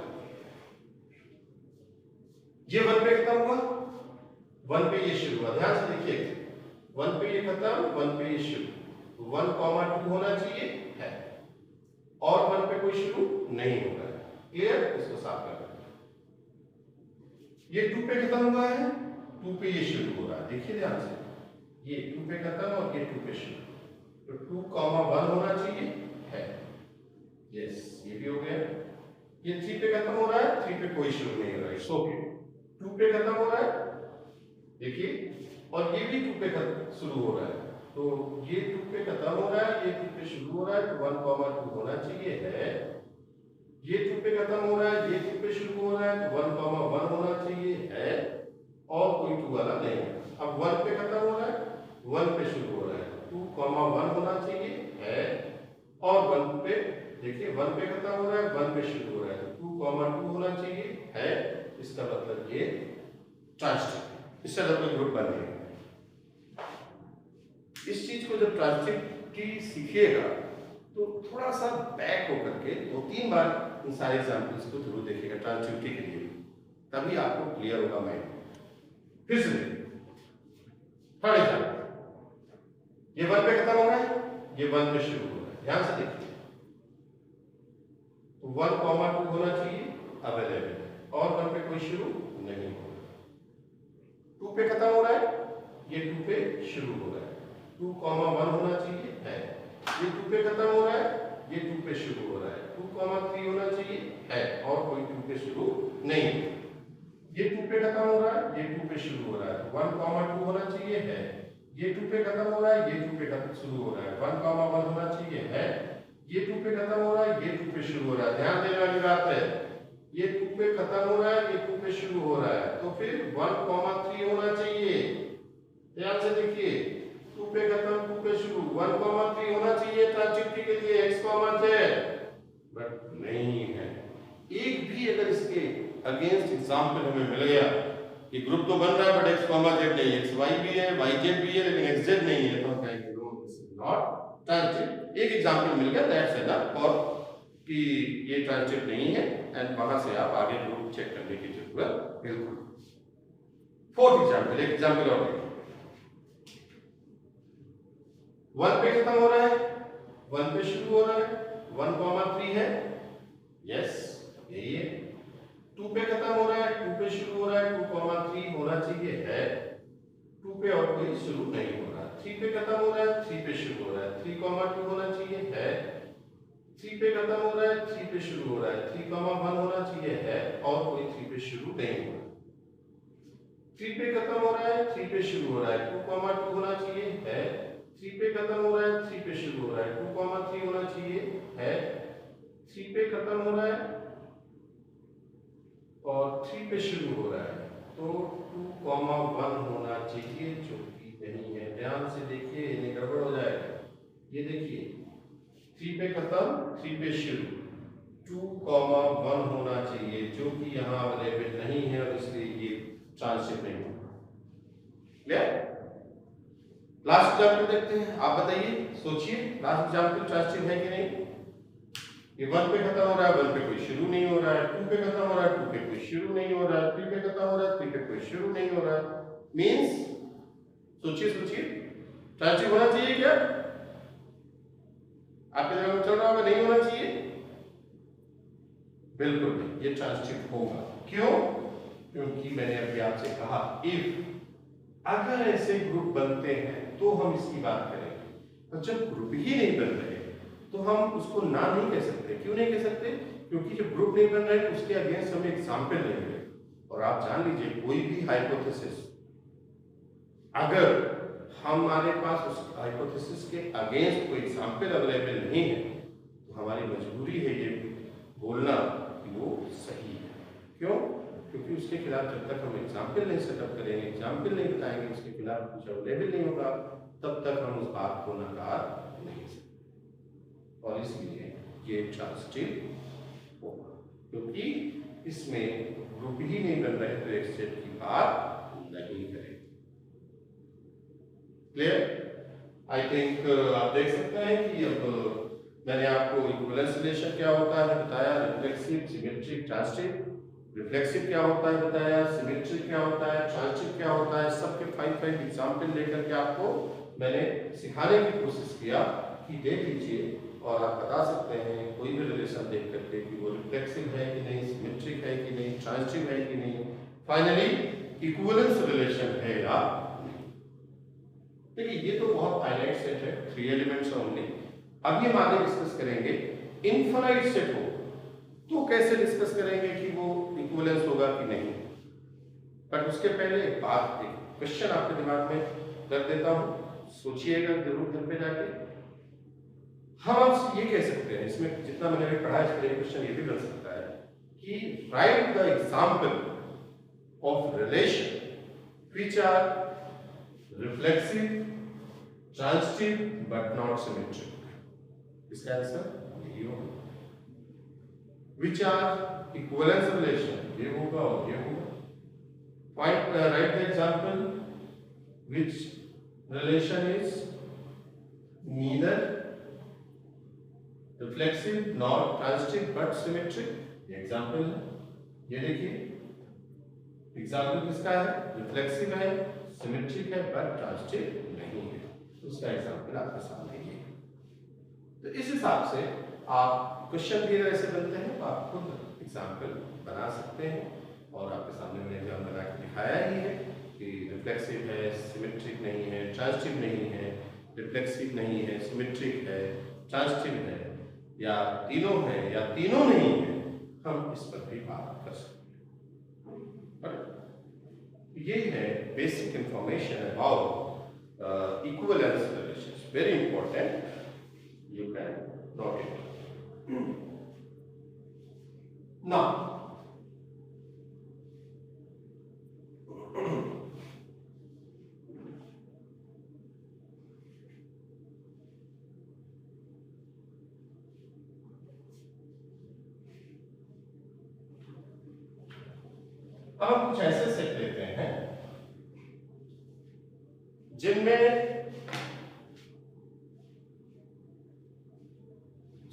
ये 1 पे खत्म हुआ, 1 पे ये शुरू हुआ, ध्यान से देखिए, 1 पे ये खत्म, 1 पे ये शुरू, 1, 2 होना चाहिए है और 1 पे कोई शुरू नहीं होगा। क्लियर? इसको साफ कर दें, ये 2 पे खत्म हुआ है, 2 पे ये शुरू हो रहा है, देखिए ध्यान से, ये 2 पे खत्म और ये 2 पे शुरू, तो 2, 1 होना चाहिए है, यस ये भी हो गया। ये 3 पे खत्म हो रहा है, 3 पे कोई शुरू नहीं हो रहा है, सो 2 पे खत्म हो रहा है देखिए, और ये भी 2 पे शुरू हो रहा है, तो ये 2 पे खत्म हो रहा है, ये 2 पे शुरू हो रहा है, तो 1, 2 होना चाहिए है। ये 2 पे खत्म हो रहा है, ये 2 पे शुरू हो रहा है, तो 1, 1 होना चाहिए है और कोई 2 वाला नहीं है। अब 1 पे खत्म हो रहा है, 1 पे शुरू हो रहा है, 2, 1 होना चाहिए है और 1 पे देखिए 1 पे खत्म हो रहा है, 1 पे शुरू हो रहा है, 2, 2 होना चाहिए है। इसका मतलब ये ट्रांजिटिव, इससे अलग कोई ग्रुप बन नहीं। इस चीज को जब ट्रांजिटिविटी सीखिएगा तो थोड़ा सा बैक होकर के 2-3 बार इन सारे एग्जांपल्स को जरूर देखिएगा ट्रांजिटिविटी के लिए, तभी आपको क्लियर होगा माइंड। फिर से थर्ड एग्जांपल, ये 1 पे खत्म हो रहा है, ये 1 पे शुरू हो रहा है, ध्यान से देखिए, तो 1, 2 होना चाहिए अवेलेबल और 1 पे कोई शुरू नहीं हो रहा, 2 पे खत्म हो रहा है, ये 2 पे शुरू हो रहा है, 2,1 होना चाहिए है, ये 2 पे खत्म हो रहा है, ये 2 पे शुरू हो रहा है, 2,3 होना चाहिए है, और कोई 2 पे शुरू नहीं, ये 2 पे खत्म हो रहा है, ये 2 पे शुरू हो रहा है, 1,2 होना चाहिए है, ये 2 पे खत्म हो रहा है, ये 2 पे शुरू हो रहा है, 1,1 होना चाहिए है, ये 2 पे खत्म हो रहा है, ये 2 पे शुरू हो रहा है। ध्यान देने वाली बात है, ये 2 पे खत्म हो रहा है, ये 2 पे शुरू हो रहा है, तो फिर 1,3 होना चाहिए। ध्यान से देखिए, 2 पे खत्म, 2 पे शुरू, 1,3 होना चाहिए ट्रांजिटिव के लिए x, z, बट नहीं है। एक भी अगर इसके अगेंस्ट एग्जांपल हमें मिल गया, ये ग्रुप तो बन रहा है बट x, z नहीं, xy भी है, yz भी है, लेकिन xz नहीं है, तो हम कहेंगे no, this is not transitive. एक एग्जांपल मिल गया, दैट्स एनफ, और कि ये ट्रांजिटिव नहीं है, एंड वहां से आप आगे ग्रुप चेक करने की जरूरत बिल्कुल। फोर्थ एग्जांपल, एक एग्जांपल और देखिए, 1 पे खत्म हो रहा है, 1 पे शुरू हो रहा है, 1,3 है, यस यही है। 2 पे खत्म हो रहा है, 2 पे शुरू हो रहा है, 2,3 होना चाहिए है, 2 पे और कोई शुरू नहीं हो रहा, 3 पे खत्म हो रहा है, 3 पे शुरू हो रहा है, 3,2 होना चाहिए है, 3 पे खत्म हो रहा है, 3 पे शुरू हो रहा है, 3,1 होना चाहिए है, और कोई 3 पे शुरू नहीं हो रहा, 3 पे खत्म हो रहा है, 3 पे शुरू हो रहा है, 2,2 होना चाहिए है, 3 पे खत्म हो रहा है, 3 पे शुरू हो रहा है, 2,3 होना चाहिए है, 3 पे खत्म हो रहा है और 3 पे शुरू हो रहा है, तो 2,1 होना चाहिए, जो कि नहीं है। ध्यान से देखिए, इन्हें गड़बड़ हो जाएगा। ये देखिए, 3 पे खत्म, 3 पे शुरू, 2,1 होना चाहिए, जो कि यहाँ अवेलेबल नहीं है, और इसलिए ये ट्रांजिटिव नहीं होगा। क्लियर? लास्ट एग्जाम्पल देखते हैं, आप बताइए, सोचिए, लास्ट एग्जाम्पल ट्रांजिटिव है कि नहीं? ये 1 पे खत्म हो रहा है, 1 पे कोई शुरू नहीं हो रहा है, 2 पे खत्म हो रहा है, 2 पे कोई शुरू नहीं हो रहा है, 3 पे खत्म हो रहा है, 3 पे कोई शुरू नहीं हो रहा है, मींस सोचिए सोचिए, ट्रांजिटिव होना चाहिए क्या? आपके दिमाग में चल रहा होगा नहीं होना चाहिए? बिल्कुल नहीं, ये ट्रांजिटिव होगा। क्यों? क्योंकि मैंने अभी आपसे कहा, इफ अगर ऐसे ग्रुप बनते हैं तो हम इसकी बात करेंगे, और जब ग्रुप ही नहीं बन रहे तो हम उसको ना नहीं कह सकते। क्यों नहीं कह सकते? क्योंकि जब ग्रुप नहीं बन रहे तो उसके अगेंस्ट हमें एग्जाम्पल नहीं मिले। और आप जान लीजिए, कोई भी हाइपोथेसिस अगर हमारे पास उस हाइपोथेसिस के अगेंस्ट कोई एग्जाम्पल अवेलेबल नहीं है, तो हमारी मजबूरी है ये बोलना कि वो सही है। क्यों? क्योंकि उसके खिलाफ जब तक हम एग्जाम्पल नहीं सेटअप करेंगे, एग्जाम्पल नहीं बताएंगे, उसके खिलाफ कुछ अवेलेबल नहीं होगा, तब तक हम उस बात को नकार नहीं सकते। और इसलिए ये ट्रांजिटिव होगा, क्योंकि इसमें ग्रुप ही नहीं बन रहे तो एक सेट की बात नहीं करेंगे। क्लियर? आई थिंक आप देख सकते हैं कि अब मैंने आपको इक्विवेलेंस रिलेशन क्या होता है बताया, रिफ्लेक्सिव, सिमेट्रिक, ट्रांजिटिव। रिफ्लेक्सिव क्या होता है बताया, सिमेट्रिक क्या होता है, ट्रांजिटिव क्या होता है, सबके 5 एग्जाम्पल लेकर के आपको मैंने सिखाने की कोशिश किया कि देख लीजिए और आप बता सकते हैं कोई भी रिलेशन देख करके कि वो रिफ्लेक्सिव है कि नहीं, सिमेट्रिक है कि नहीं, ट्रांजिटिव है कि नहीं, फाइनली इक्विवेलेंस रिलेशन है या नहीं। देखिए, ये तो बहुत फाइनाइट सेट है, 3 एलिमेंट्स ओनली। अब ये आगे डिस्कस करेंगे इनफाइनाइट सेट हो तो कैसे डिस्कस करेंगे कि वो इक्विवेलेंस होगा कि नहीं। बट उसके पहले एक बात, एक क्वेश्चन आपके दिमाग में रख देता हूं, सोचिएगा जरूर घर पे जाके। हम आपसे ये कह सकते हैं, इसमें जितना मैंने अभी पढ़ा है इसमें क्वेश्चन ये भी बन सकता है कि write the example of relation which are reflexive, transitive but not symmetric. इसका आंसर यही होगा। व्हिच आर इक्विवेलेंस रिलेशन, ये होगा और ये होगा। Find right the example which relation is neither reflexive not transitive but symmetric. Example है, ये देखिए एग्जाम्पल किसका है, रिफ्लेक्सिव है, सिमेट्रिक है बट ट्रांजिटिव नहीं है। उसका एग्जाम्पल आपके सामने ये है। तो इस हिसाब से आप क्वेश्चन भी ऐसे बनते हैं तो आप खुद एग्जाम्पल बना सकते हैं, और आपके सामने मैंने एग्जाम बना के दिखाया ही है कि रिफ्लेक्सिव है, सिमेट्रिक नहीं है, ट्रांजिटिव नहीं है, रिफ्लेक्सिव नहीं है, सिमेट्रिक है, ट्रांजिटिव है, या तीनों है या तीनों नहीं है, हम इस पर भी बात कर सकते हैं। ये है basic information about equivalence relations, very important, you can note it. Now, अब हम कुछ ऐसे सेट लेते हैं जिनमें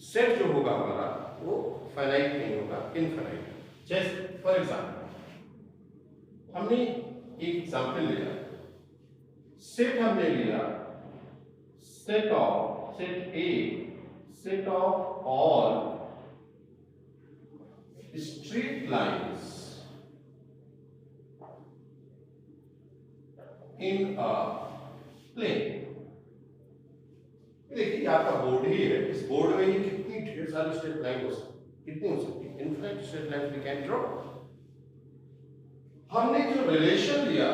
सेट जो होगा हमारा वो फाइनाइट नहीं होगा, इनफाइनाइट। जैसे फॉर एग्जाम्पल हमने एक एग्जाम्पल लिया, सेट हमने लिया set A, set of all straight lines in a plane. देखिए आपका बोर्ड ही है, इस बोर्ड में ही कितनी ढेर सारी स्ट्रेट लाइन हो सकती, कितनी हो सकती है, infinite straight line we can draw. हमने जो रिलेशन लिया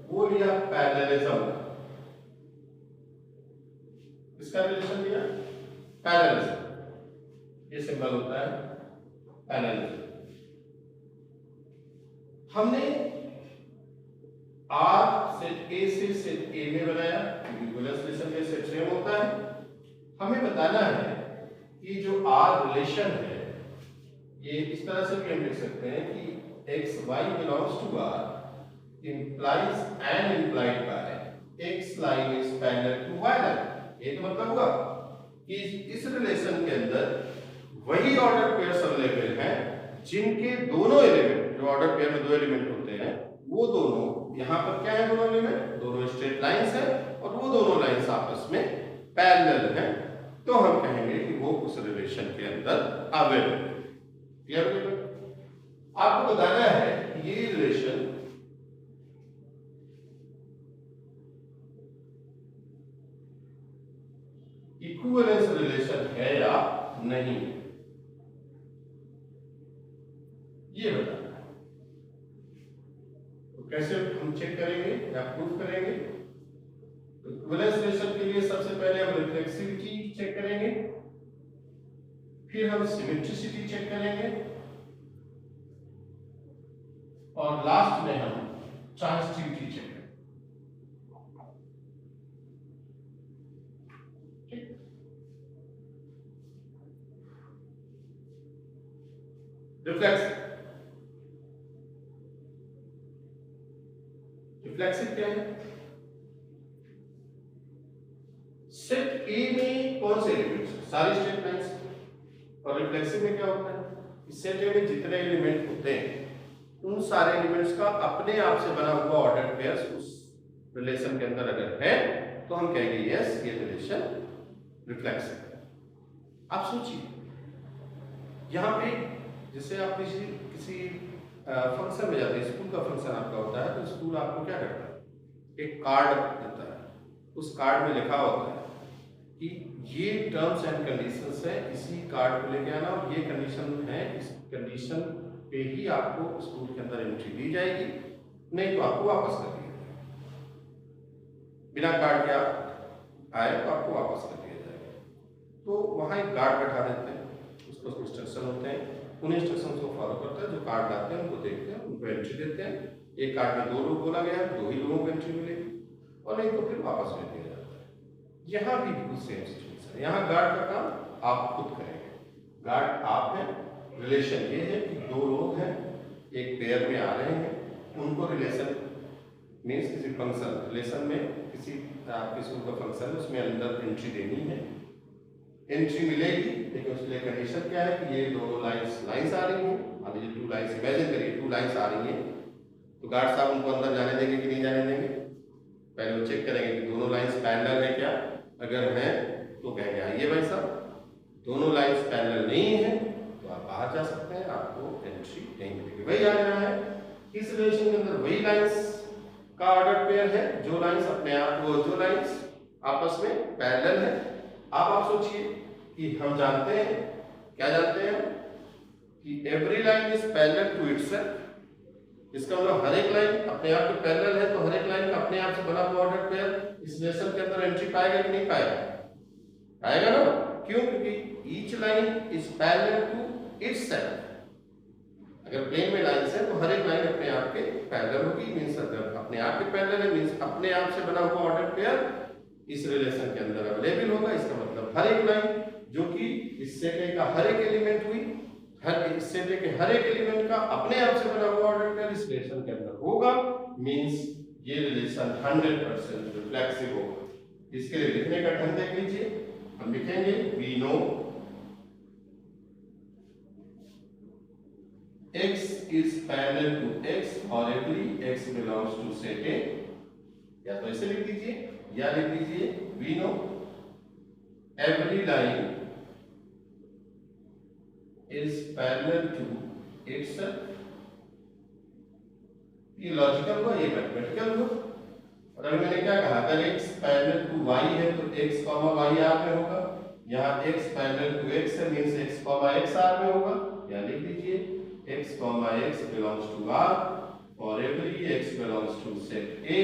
वो लिया पैरेललिज्म का। किसका रिलेशन लिया? पैरेललिज्म। ये सिंबल होता है पैरेललिज्म। हमने आर सेट ए से सेट ए में बनाया, इक्विवेलेंस रिलेशन में सेट सेम होता है। हमें बताना है कि जो आर रिलेशन है ये इस तरह से भी हम लिख सकते हैं कि x y belongs to R implies and implied by x line is parallel to y line। ये तो मतलब हुआ कि इस रिलेशन के अंदर वही ऑर्डर पेयर्स अवेलेबल हैं जिनके दोनों एलिमेंट, जो ऑर्डर पेयर में दो एलिमेंट होते हैं वो दोनों, यहाँ पर क्या है, दोनों एलिमेंट दोनों स्ट्रेट लाइंस हैं और वो दोनों लाइंस आपस में पैरेलल हैं, तो हम कहेंगे कि वो उस रिलेशन के अंदर अवेलेबल है। क्लियर? आपको बताना है कि ये रिलेशन इक्विवेलेंस रिलेशन है या नहीं, ये बताना है। तो कैसे हम चेक करेंगे या प्रूफ करेंगे? इक्विवेलेंस रिलेशन के लिए सबसे पहले हम रिफ्लेक्सिविटी चेक करेंगे, फिर हम सिमेट्रिसिटी चेक करेंगे और लास्ट में हम ट्रांजिटिविटी चेक करेंगे। रिफ्लेक्सिव क्या है? सेट ए में कौन से एलिमेंट्स? सारी स्ट्रेट लाइंस। और रिफ्लेक्सिव में क्या होता है? सेट ए में जितने एलिमेंट होते हैं उन सारे एलिमेंट्स का अपने आप से बना हुआ ऑर्डर पेयर्स उस रिलेशन के अंदर अगर है तो हम कहेंगे यस, ये रिलेशन रिफ्लेक्सिव है। आप सोचिए यहां पे जैसे आप किसी फंक्शन में जाते हैं, स्कूल का फंक्शन आपका होता है, तो स्कूल आपको क्या करता है, एक कार्ड देता है, उस कार्ड में लिखा होता है कि ये टर्म्स एंड कंडीशंस है, इसी कार्ड को लेके आना और ये कंडीशन है, इस कंडीशन पे ही आपको स्कूल के अंदर एंट्री दी जाएगी, नहीं तो आपको वापस कर दिया जाएगा। बिना कार्ड के आप आए तो आपको वापस कर दिया जाएगा। तो वहाँ एक गार्ड बैठा देते हैं, उसको इंस्ट्रक्शन होते हैं, उन इंस्ट्रक्शन को फॉलो करते हैं, जो कार्ड लाते हैं उनको देखते हैं, उनको एंट्री देते हैं। एक कार्ड में 2 लोग बोला गया है, 2 ही लोगों को एंट्री मिलेगी और नहीं तो फिर वापस भेज दिया जाता है। यहाँ भी बिल्कुल सेम सिचुएशन है। यहाँ गार्ड का काम आप खुद करेंगे, गार्ड आप हैं। रिलेशन ये है कि 2 लोग हैं, एक पेयर में आ रहे हैं, उनको रिलेशन मीन्स किसी फंक्शन रिलेशन में किसी आपके स्कूल का फंक्शन है उसमें अंदर एंट्री देनी है, एंट्री मिलेगी, लेकिन उसके लिए कंडीशन क्या है कि ये दोनों लाइंस आ रही हैं। मान लीजिए 2 लाइंस, इमेजिन करिए 2 लाइंस आ रही हैं, तो गार्ड साहब उनको अंदर जाने देंगे कि नहीं जाने देंगे? पहले वो चेक करेंगे कि दोनों लाइंस पैरेलल है क्या, अगर है तो कहेंगे आइए भाई साहब, दोनों लाइंस पैरेलल नहीं है तो आप बाहर जा सकते हैं, आपको एंट्री नहीं मिलेगी। वही आ रहा है इस रिलेशन के अंदर वही लाइंस का ऑर्डर पेयर है जो लाइंस अपने आप जो लाइंस आपस में पैरेलल है। अब आप सोचिए कि हम जानते हैं, क्या जानते हैं कि every line is parallel to itself. इसका मतलब हर एक लाइन अपने आप के पैरेलल है, तो हर एक लाइन का अपने आप से बना हुआ ऑर्डर पेयर इस रिलेशन के अंदर एंट्री पाएगा कि नहीं पाएगा? पाएगा ना। क्यों? क्योंकि each line is parallel to itself. अगर प्लेन में लाइंस है तो हर एक लाइन अपने आप के पैरेलल होगी, मींस अपने आप के पैरेलल है, मींस अपने आप से बना हुआ ऑर्डर पेयर इस रिलेशन के अंदर अवेलेबल होगा। इसका मतलब हर एक लाइन जो कि इस सेट का हर एक एलिमेंट हुई, हर इस सेट के हर एक एलिमेंट का अपने आप से बना हुआ ऑर्डर पेयर इस रिलेशन के अंदर होगा, मींस ये रिलेशन 100% रिफ्लेक्सिव होगा। इसके लिए लिखने का ढंग देख लीजिए। हम लिखेंगे we know x is parallel to x और every x belongs to set A। या तो ऐसे लिख लीजिए या लिख लीजिए we know every line is parallel to itself। ये लॉजिकल हुआ, ये मैथमेटिकल हुआ। और अगर मैंने क्या कहा, अगर x पैरेलल टू y है तो x, y r में होगा। यहाँ x पैरेलल टू x है, मींस x, x r में होगा। या लिख लीजिए x, x belongs to R और every x belongs to set A।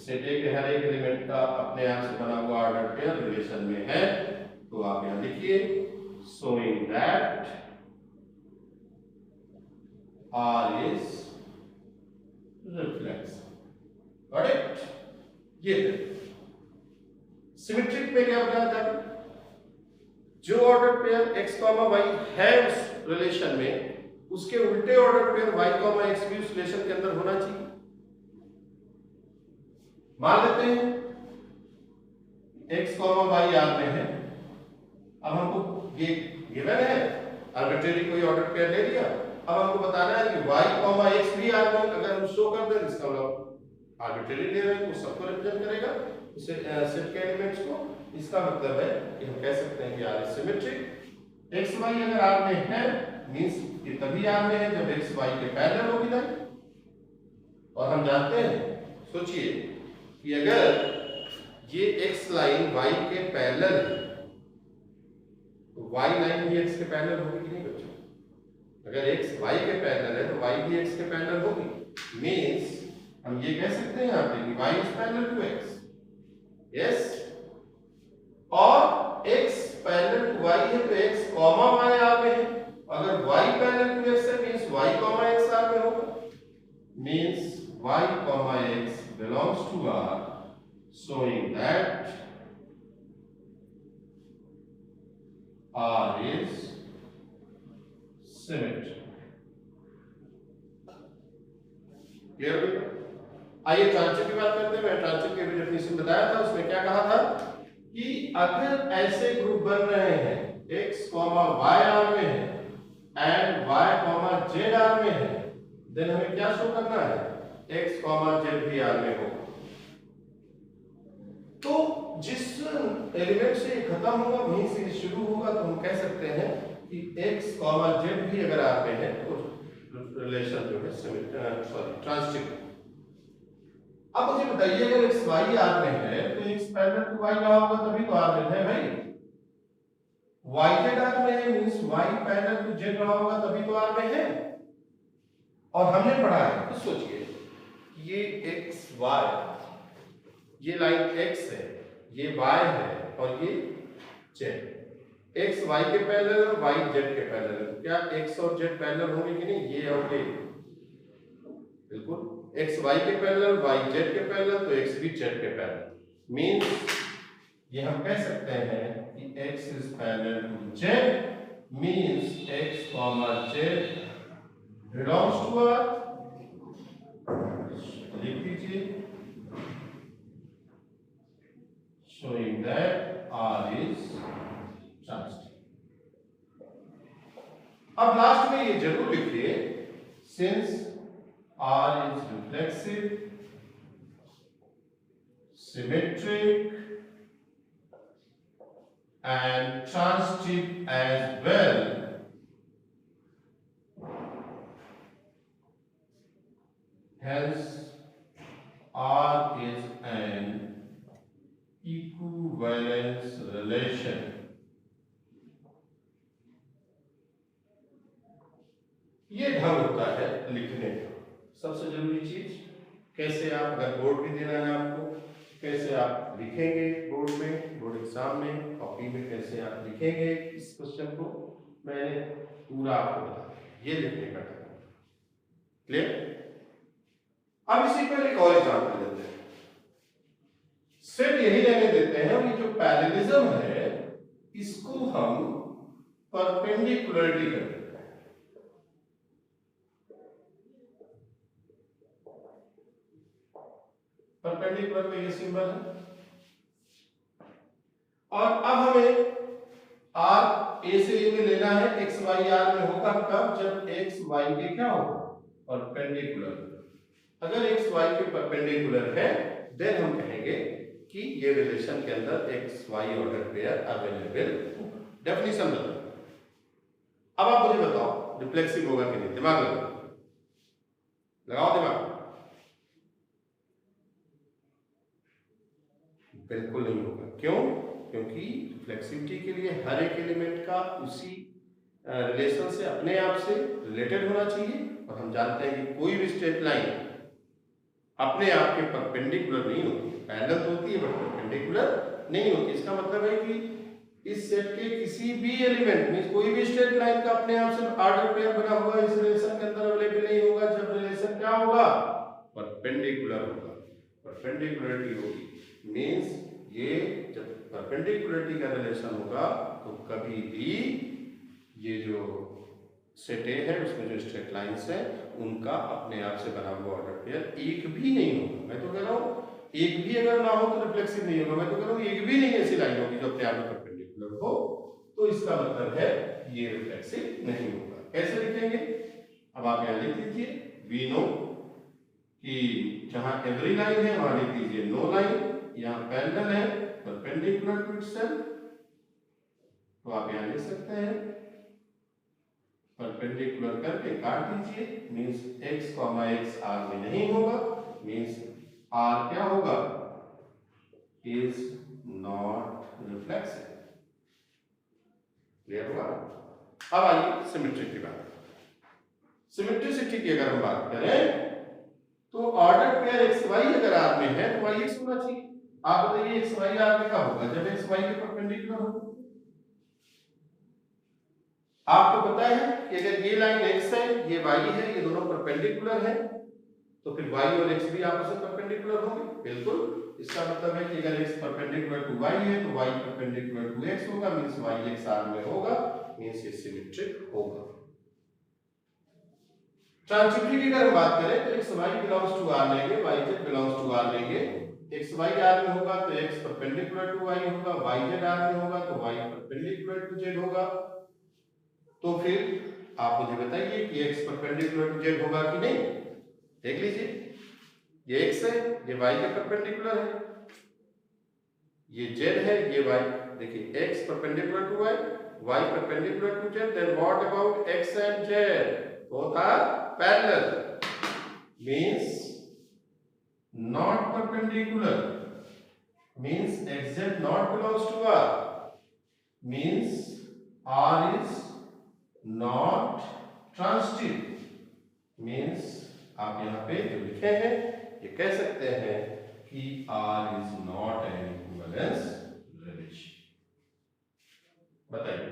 Set A के हर एक एलिमेंट का अपने आप से बना हुआ ऑर्डर पेयर रिलेशन में है। तो आप यहाँ लिखिए showing that R is reflexive। Got it? ये सिमेट्रिक पे क्या बताया था? जो ऑर्डर पेयर x, y है उस रिलेशन में, उसके उल्टे ऑर्डर पेयर y, x भी उस रिलेशन के अंदर होना चाहिए। मान लेते हैं x, y R में है। अब हमको ये गिवन है, आर्बिट्रेरी कोई ऑर्डर पेयर ले लिया। अब हमको बताना है कि y, x भी R में अगर हम शो कर दें, इसका मतलब आर्बिट्रेरी ले रहे हैं तो सबको रिप्रेजेंट करेगा उसे सेट के एलिमेंट्स को। इसका मतलब है कि हम कह सकते हैं कि R is symmetric. x, y अगर R में है मींस ये तभी R में है जब x, y के पैरेलल होगी लाइन। और हम जानते हैं, सोचिए कि अगर ये x लाइन y के पैरेलल है तो y लाइन भी x के पैरेलल होगी कि नहीं बच्चों? अगर x y के पैरेलल है तो y भी x के पैरेलल होगी। मींस हम ये कह सकते हैं यहाँ पे कि y is parallel to x। Yes, और x पैरेलल टू y है तो x, y R में है। अगर y पैरेलल टू x है मींस y, x R में होगा। Means y, x belongs to R, showing that R is symmetric। Clear बेटा? आइए ट्रांजिटिव की बात करते हैं। मैं ट्रांजिटिव की भी डेफिनेशन बताया था, उसमें क्या कहा था कि अगर ऐसे ग्रुप बन रहे हैं x, y R में है एंड y, z R में है, देन हमें क्या शो करना है? x, z भी R में हो। तो जिस एलिमेंट से खत्म होगा वहीं से शुरू होगा, तो हम कह सकते हैं कि x, z भी अगर R में है तो रिलेशन जो है ट्रांजिटिव। अब मुझे बताइए अगर x, y R में है तो x पैरेलल टू y रहा होगा तभी तो R में है भाई। y z R में है means y parallel to z रहा होगा तभी तो R में है। और हमने पढ़ा है, तो सोचिए ये x, y, ये लाइन x है, ये y है और ये z। x y के पैरेलल और y z के पैरेलल है। क्या x और z पैरेलल होंगे कि नहीं? ये और ये बिल्कुल। x y के पैरेलल, y z के पैरेलल, तो x भी z के पैरेलल। मींस ये हम कह सकते हैं कि x is parallel to z, means x, z belongs to R। लिख दीजिए showing that R is transitive। अब लास्ट में ये जरूर लिखिए since R is reflexive, symmetric and transitive as well, hence R is an equivalence relation. ये ढंग होता है लिखने का। सबसे जरूरी चीज कैसे आप, अगर बोर्ड भी देना है आपको, कैसे आप लिखेंगे बोर्ड में, बोर्ड एग्जाम में, कॉपी में कैसे आप लिखेंगे इस क्वेश्चन को, मैंने पूरा आपको बताया। ये लिखने का ढंग। क्लियर? अब इसी पर एक और एग्जाम्पल लेते हैं। सेट यही रहने देते हैं, ये जो पैरेललिज्म है इसको हम परपेंडिकुलरिटी कर देते हैं। परपेंडिकुलर का ये सिंबल है, और अब हमें आर ए से ए में लेना है। एक्स वाई आर में होगा कब? जब एक्स वाई के क्या होगा? परपेंडिकुलर। अगर एक्स वाई के परपेंडिकुलर है देन हम कहेंगे कि ये रिलेशन के अंदर x y order pair available होगा। डेफिनेशन बताओ। अब आप मुझे बताओ रिफ्लेक्सिव होगा कि नहीं? दिमाग लगाओ दिमाग। बिल्कुल नहीं होगा। क्यों? क्योंकि रिफ्लेक्सिविटी के लिए हर एक एलिमेंट का उसी रिलेशन से अपने आप से रिलेटेड होना चाहिए, और हम जानते हैं कि कोई भी स्ट्रेट लाइन अपने आप के परपेंडिकुलर नहीं होती। पैरेलल तो होती है बट परपेंडिकुलर नहीं होती। इसका मतलब है कि इस सेट के किसी भी एलिमेंट में कोई भी स्ट्रेट लाइन का अपने आप से ऑर्डर पेयर बना हुआ इस रिलेशन के अंदर अवेलेबल नहीं होगा, जब रिलेशन क्या होगा? परपेंडिकुलर होगा। परपेंडिकुलरिटी होगी मींस ये जब परपेंडिकुलरिटी का रिलेशन होगा तो कभी भी ये जो सेट ए है उसमें जो स्ट्रेट लाइंस है उनका अपने आप से बना हुआ ऑर्डर पेयर एक भी नहीं होगा। मैं तो कह रहा हूं एक भी अगर ना हो तो रिफ्लेक्सिव नहीं होगा। मैं तो कह रहा हूं एक भी नहीं ऐसी लाइन होगी जो अपने आप में परपेंडिकुलर हो, तो इसका मतलब है ये रिफ्लेक्सिव नहीं होगा। कैसे लिखेंगे? अब आप यहां लिख दीजिए, वी नो कि जहां एवरी लाइन है वहां लिख दीजिए नो लाइन। यहां पैरेलल है परपेंडिकुलर टू इटसेल्फ, तो आप यहां लिख सकते हैं परपेंडिकुलर करके काट दीजिए, मींस x, x r में नहीं होगा, मींस r क्या होगा? Is not reflexive. क्लियर हुआ? अब आइए सिमेट्री की बात। सिमेट्रिसिटी की अगर हम बात करें तो ऑर्डर पेयर एक्स वाई अगर आर में है तो वाई एक्स होना चाहिए। आप बताइए एक्स वाई आर में कब होगा? जब एक्स वाई के परपेंडिकुलर होगा। आपको पता है कि अगर ये लाइन x है, ये y है, ये दोनों परपेंडिकुलर है, तो फिर y और x भी आपस में परपेंडिकुलर होंगे। बिल्कुल। इसका मतलब है कि अगर x परपेंडिकुलर टू y है तो y परपेंडिकुलर टू x होगा, मींस y x r में होगा, मींस ये सिमेट्रिक होगा। ट्रांसिटिविटी की अगर बात करें तो x y belongs to r लेंगे, y z belongs to r लेंगे। x y r में होगा तो x परपेंडिकुलर टू y होगा, y z r में होगा तो y परपेंडिकुलर टू z होगा। तो फिर आप मुझे बताइए कि x परपेंडिकुलर टू z होगा कि नहीं? देख लीजिए, ये x है, ये y के परपेंडिकुलर है, ये z है, ये y। देखिए x perpendicular to y, y perpendicular to z, then what about x and z? Both are parallel, means not perpendicular, means xz not belongs to r, means r is not transitive, means आप यहां पे जो लिखे हैं ये कह सकते हैं कि R is not an equivalence relation. बताइए,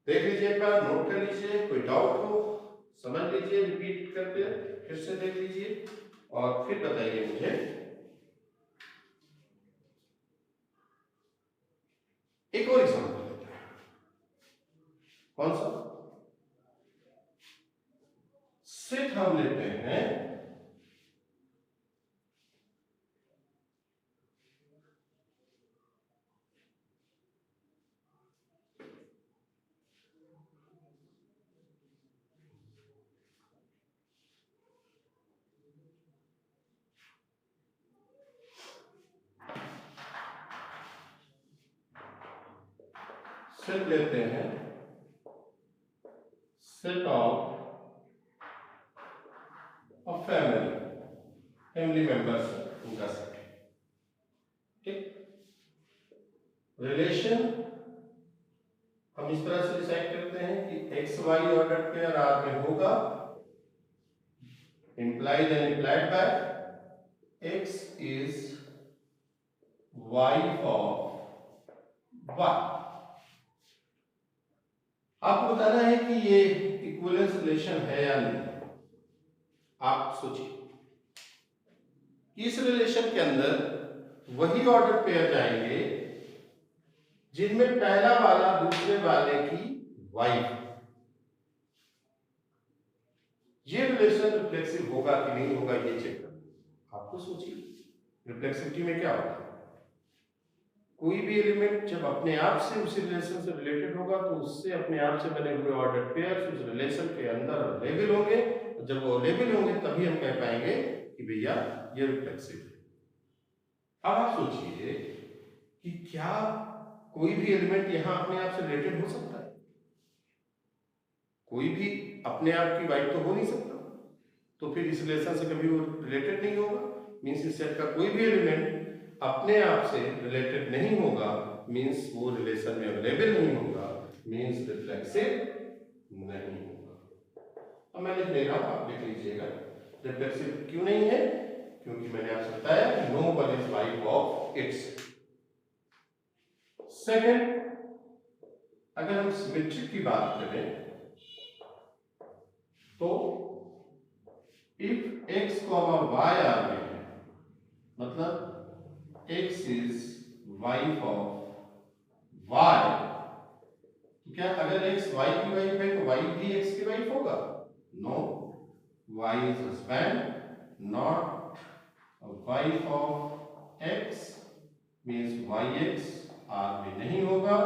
देख लीजिए, एक बार नोट कर लीजिए, कोई डाउट हो समझ लीजिए, रिपीट करके फिर से देख लीजिए और फिर बताइए मुझे। एक और एग्जांपल कौन सा? सेट हम लेते हैं सेट लेते हैं सेट ऑफ और फैमिली मेंबर्स उनका सेट है। ठीक, रिलेशन हम इस तरह से डिसाइड करते हैं कि x y order pair R में होगा, implied and implied by x is wife of y। आपको बताना है कि ये इक्विवेलेंस रिलेशन है या नहीं। आप सोचिए, इस रिलेशन के अंदर वही ऑर्डर पेयर जाएंगे जिनमें पहला वाला दूसरे वाले की वाइफ। ये रिलेशन रिफ्लेक्सिव होगा कि नहीं होगा ये चेक करना। आपको सोचिए, रिफ्लेक्सिविटी में क्या होता है, कोई भी एलिमेंट जब अपने आप से उसी रिलेशन से रिलेटेड होगा तो उससे अपने आप से बने हुए ऑर्डर पेयर्स उस रिलेशन के अंदर लेबल होंगे, और जब वो लेबल होंगे तभी हम कह पाएंगे कि भैया ये रिफ्लेक्सिव है। अब आप सोचिए कि क्या कोई भी एलिमेंट यहां अपने आप से रिलेटेड हो सकता है? कोई भी अपने आप की वाइफ तो हो नहीं सकता, तो फिर इस रिलेशन से कभी वो रिलेटेड नहीं होगा। मींस इस सेट का कोई भी एलिमेंट अपने आप से रिलेटेड नहीं होगा, मींस वो रिलेशन में अवेलेबल नहीं होगा, मींस रिफ्लेक्सिव नहीं होगा। अब मैं लिख दे रहा हूं, आप लिख लीजिएगा। रिफ्लेक्सिव क्यों नहीं है? क्योंकि मैंने आपसे बताया कि no one is wife of its. Second, अगर हम सिमेट्रिक की बात करें तो इफ x, y आर में है, मतलब x is wife of y, तो क्या अगर x y की वाइफ है तो y भी x की वाइफ होगा? No, y is husband not wife of x, means yx r में नहीं होगा,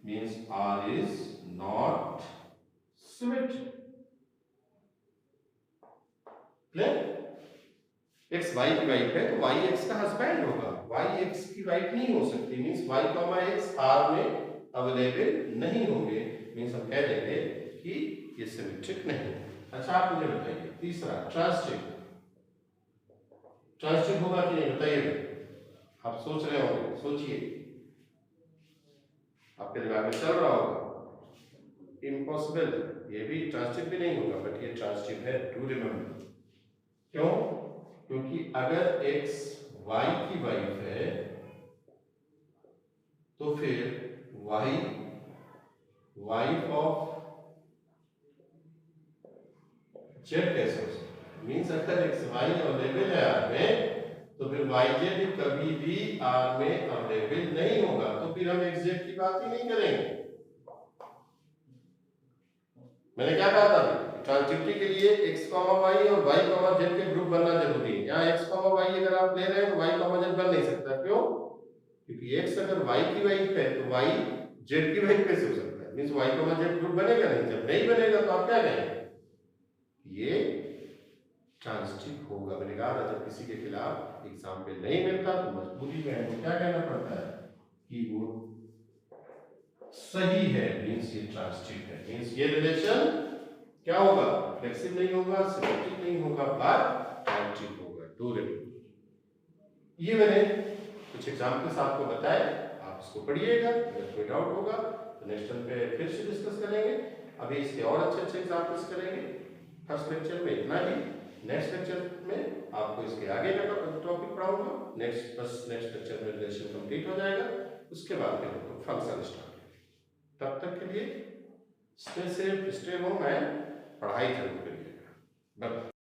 means r is not symmetric. X y की वाइफ है तो वाई एक्स का हस्बैंड होगा, वाई एक्स की वाइफ नहीं हो सकती, means y comma x R में अवेलेबल नहीं होंगे, मींस हम कह देंगे कि ये सिमेट्रिक नहीं। अच्छा, आप मुझे बताइए तीसरा, ट्रांसटिक। ट्रांसटिक होगा कि नहीं बताइए। आप सोच रहे होंगे, सोचिए, आपके दिमाग में चल रहा होगा इम्पॉसिबल, ये भी ट्रांसटिक भी नहीं होगा, बट ये ट्रांसटिक है, टू रिमेंबर। क्यों? क्योंकि अगर x y की वाइफ है तो फिर y वाइफ ऑफ z कैसे हो सकता है? मीन्स अगर x y अवेलेबल है R में तो फिर y z कभी भी R में अवेलेबल नहीं होगा, तो फिर हम x z की बात ही नहीं करेंगे। मैंने क्या कहा था? ट्रांजिटिविटी के लिए x, y और y, z के ग्रुप बनना जरूरी है। यहाँ x, y अगर आप ले रहे हैं तो y, z बन नहीं सकता। क्यों? क्योंकि x अगर y की वाइफ है तो y z की वाइफ कैसे हो सकता है? मींस y, z ग्रुप बनेगा नहीं। जब नहीं बनेगा तो आप क्या कहेंगे? ये ट्रांजिटिव होगा। मैंने कहा था जब किसी के खिलाफ एग्जाम्पल नहीं मिलता तो मजबूरी में हमको क्या कहना पड़ता है कि वो सही है, मींस ये ट्रांजिटिव है, मींस ये रिलेशन क्या होगा? फ्लेक्सिबल नहीं होगा, सिमेट्रिक नहीं होगा, पर ट्रांजिटिव होगा। Two relation. ये मैंने कुछ एग्जांपल्स आपको बताए, आप इसको पढ़िएगा, अगर कोई डाउट होगा तो नेक्स्ट टाइम पे फिर से डिस्कस करेंगे। अभी इसके और अच्छे एग्जांपल्स करेंगे। फर्स्ट लेक्चर में इतना ही, नेक्स्ट लेक्चर में आपको इसके आगे का टॉपिक पढ़ाऊंगा। नेक्स्ट लेक्चर में रिलेशन कंप्लीट हो जाएगा, उसके बाद फिर हम फंक्शन स्टार्ट। तब तक के लिए stay safe, stay home and पढ़ाई जरूर करिएगा।